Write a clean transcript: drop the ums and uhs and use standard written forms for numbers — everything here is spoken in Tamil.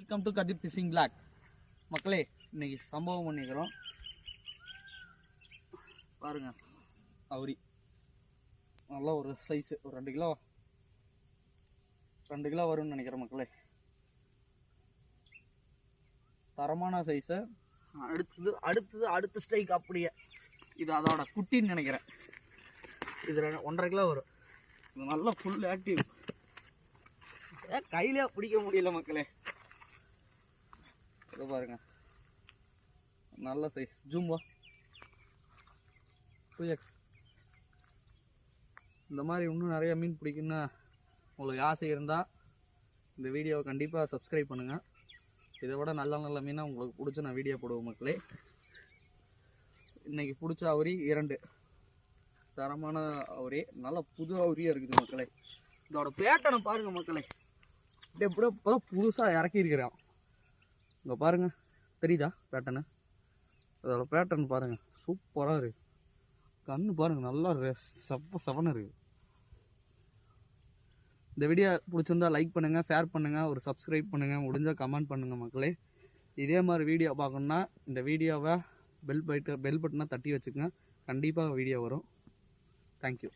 Welcome to Kathir fishing blog. மக்களே, இன்னைக்கு சம்பவம் பண்ணிக்கிறோம் பாருங்க. அவுரி நல்லா ஒரு சைஸு, ஒரு 2 கிலோ வரும்னு நினைக்கிறேன் மக்களே. தரமான சைஸு. அடுத்த ஸ்ட்ரைக் அப்படியே. இது அதோட குட்டின்னு நினைக்கிறேன். இது 1.5 கிலோ வரும். இது நல்லா ஃபுல் ஆக்டிவ். கையிலே பிடிக்க முடியல மக்களே. இதை பாருங்க, நல்ல சைஸ். Zumba 2x. இந்த மாதிரி இன்னும் நிறைய மீன் பிடிக்குன்னா உங்களுக்கு ஆசை இருந்தால் இந்த வீடியோவை கண்டிப்பாக சப்ஸ்கிரைப் பண்ணுங்கள். இதை விட நல்ல மீனாக உங்களுக்கு பிடிச்ச நான் வீடியோ போடுவேன் மக்களே. இன்றைக்கி பிடிச்ச அவுரி 2 தரமான அவுரி, நல்ல புது அவுரியாக இருக்குது மக்களே. இதோட பேட்டனை பாருங்கள் மக்களே. எப்படியோ இப்போதான் புதுசாக இறக்கியிருக்கிறேன். இங்கே பாருங்கள், தெரியுதா பேட்டனு? அதோட பேட்டர்ன் பாருங்கள், சூப்பராக இருக்குது. கண்ணு பாருங்கள், நல்லா செவன் இருக்குது. இந்த வீடியோ பிடிச்சிருந்தா லைக் பண்ணுங்கள், ஷேர் பண்ணுங்கள், ஒரு சப்ஸ்கிரைப் பண்ணுங்கள், முடிஞ்சால் கமெண்ட் பண்ணுங்கள் மக்களே. இதே மாதிரி வீடியோ பார்க்கணுன்னா இந்த வீடியோவை பெல் பட்டனை தட்டி வச்சுக்கோங்க. கண்டிப்பாக வீடியோ வரும். தேங்க்யூ.